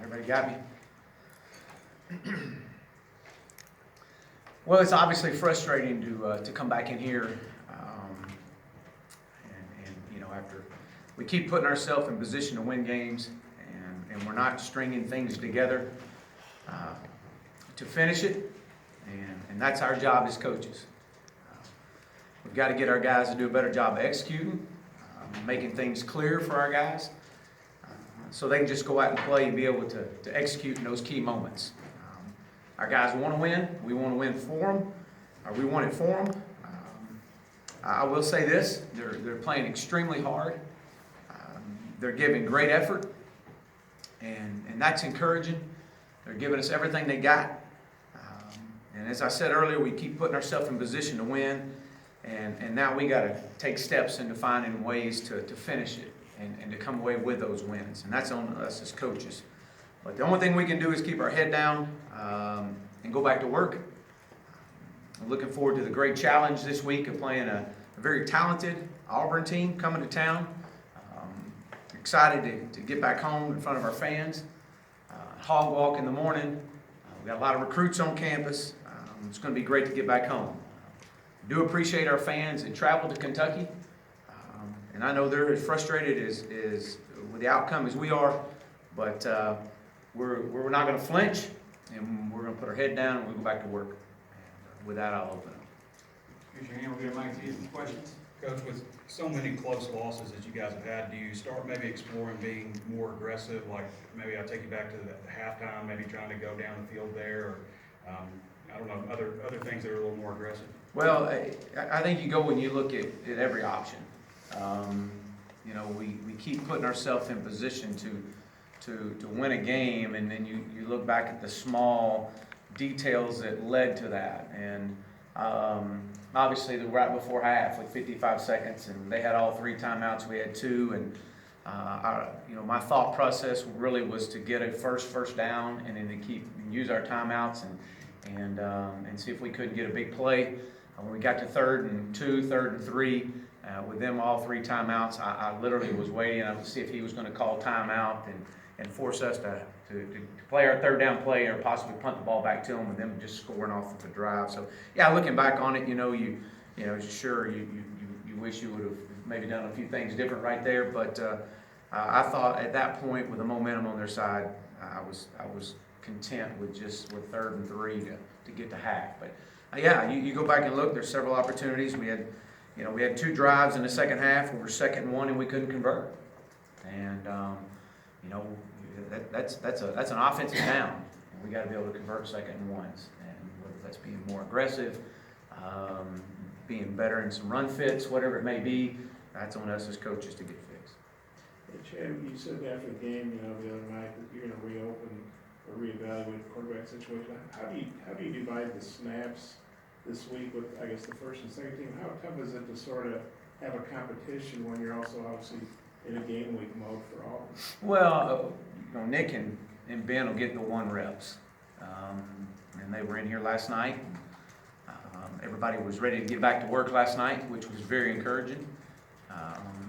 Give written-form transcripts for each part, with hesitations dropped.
Everybody got me? Well, it's obviously frustrating to come back in here, after we keep putting ourselves in position to win games, and we're not stringing things together to finish it, and that's our job as coaches. We've got to get our guys to do a better job of executing, making things clear for our guys, so they can just go out and play and be able to execute in those key moments. Our guys want to win. We want to win for them, or we want it for them. I will say this: they're playing extremely hard. They're giving great effort, and that's encouraging. They're giving us everything they got. And as I said earlier, we keep putting ourselves in position to win, and now we got to take steps into finding ways to finish it and to come away with those wins. And that's on us as coaches. But the only thing we can do is keep our head down and go back to work. I'm looking forward to the great challenge this week of playing a very talented Auburn team coming to town. Excited to get back home in front of our fans. Hog walk in the morning. We got a lot of recruits on campus. It's going to be great to get back home. Do appreciate our fans that traveled to Kentucky. And I know they're as frustrated as with the outcome as we are, but we're not going to flinch, and we're going to put our head down and we'll go back to work. And with that, I'll open up. Here's your hand. We'll get a mic to you. Some questions? Coach, with so many close losses that you guys have had, do you start maybe exploring being more aggressive? Like maybe I'll take you back to the halftime, maybe trying to go down the field there, or I don't know, other things that are a little more aggressive? Well, I think you go when you look at every option. We keep putting ourselves in position to win a game, and then you look back at the small details that led to that. And obviously, the right before half with 55 seconds, and they had all 3 timeouts. We had 2, and my thought process really was to get a first down, and then to use our timeouts and see if we couldn't get a big play. When we got to 3rd and 2, 3rd and 3, with them all 3 timeouts, I literally was waiting to see if he was going to call timeout and force us to play our 3rd down play, or possibly punt the ball back to them, and them just scoring off of the drive. So yeah, looking back on it, you wish you would have maybe done a few things different right there, but I thought at that point, with the momentum on their side, I was content with 3rd and 3 to get to half. But yeah, you go back and look. There's several opportunities. We had 2 drives in the second half. We were 2nd and 1, and we couldn't convert. And that's an offensive down. We got to be able to convert 2nd and 1s, and whether that's being more aggressive, being better in some run fits, whatever it may be, that's on us as coaches to get fixed. Hey, Chad, you said after the game, the other night, that you're going to reopen or reevaluate the quarterback situation. How do you divide the snaps this week with, I guess, the first and second team? How tough is it to sort of have a competition when you're also obviously in a game week mode for all? Well, Nick and Ben will get the 1 reps, and they were in here last night. Everybody was ready to get back to work last night, which was very encouraging.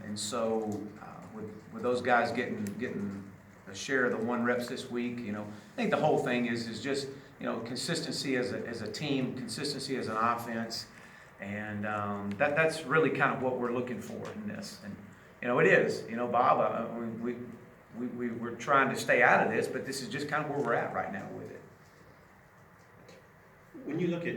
And so, with those guys getting a share of the 1 reps this week, I think the whole thing is just consistency as a team, consistency as an offense, and that's really kind of what we're looking for in this. And it is, Bob. We're trying to stay out of this, but this is just kind of where we're at right now with it. When you look at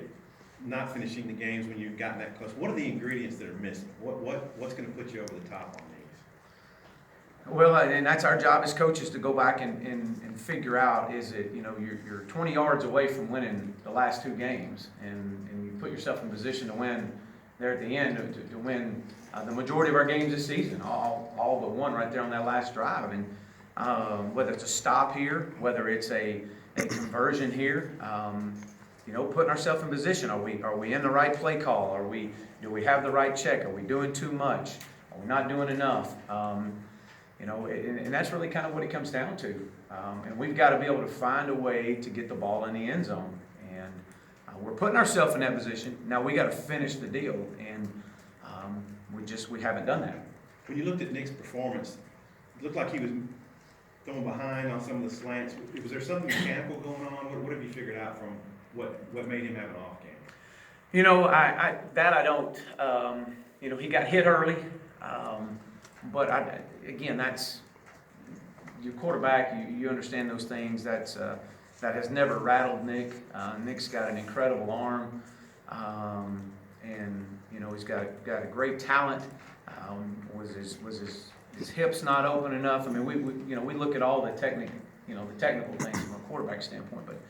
not finishing the games when you've gotten that close, what are the ingredients that are missing? What's going to put you over the top on these? Well, and that's our job as coaches, to go back and figure out, is it, you're 20 yards away from winning the last 2 games, and you put yourself in position to win there at the end, to win the majority of our games this season, all but 1 right there on that last drive. And whether it's a stop here, whether it's a conversion here, putting ourselves in position. Are we in the right play call? Do we have the right check? Are we doing too much? Are we not doing enough? And that's really kind of what it comes down to. And we've got to be able to find a way to get the ball in the end zone. And we're putting ourselves in that position. Now we got to finish the deal, and we haven't done that. When you looked at Nick's performance, it looked like he was throwing behind on some of the slants. Was there something mechanical going on? What have you figured out from what made him have an off game? You know, I don't, you know, he got hit early, but again, that's, your quarterback, you understand those things, that has never rattled Nick. Nick's got an incredible arm, and, you know, he's got a great talent. Was his hips not open enough? I mean, we look at all the technical things from a quarterback standpoint, but,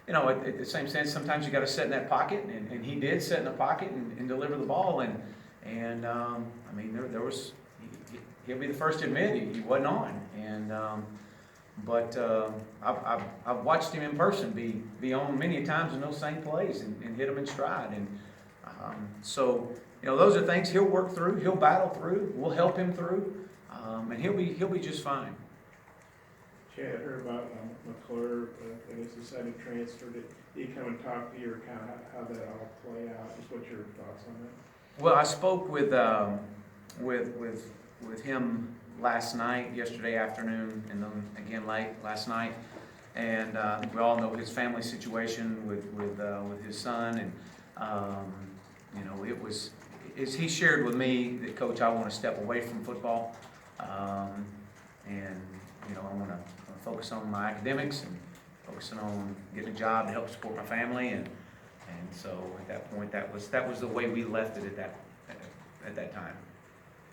you know, at the same sense, sometimes you got to sit in that pocket, and he did sit in the pocket and deliver the ball, and I mean, there was, he'll be the first to admit he wasn't on, and but I've watched him in person be on many times in those same plays and hit them in stride, and so, you know, those are things he'll work through, he'll battle through, we'll help him through, and he'll be just fine. Chad, I heard about McClure, I guess decided to transfer. Did he come and talk to you, or kind of how that all play out? Just what's your thoughts on that? Well, I spoke with him last night, yesterday afternoon, and then again late last night, and we all know his family situation with his son, and you know, it was, as he shared with me that, Coach, I want to step away from football, and you know, I want to focus on my academics and focusing on getting a job to help support my family, and so at that point, that was the way we left it at that time.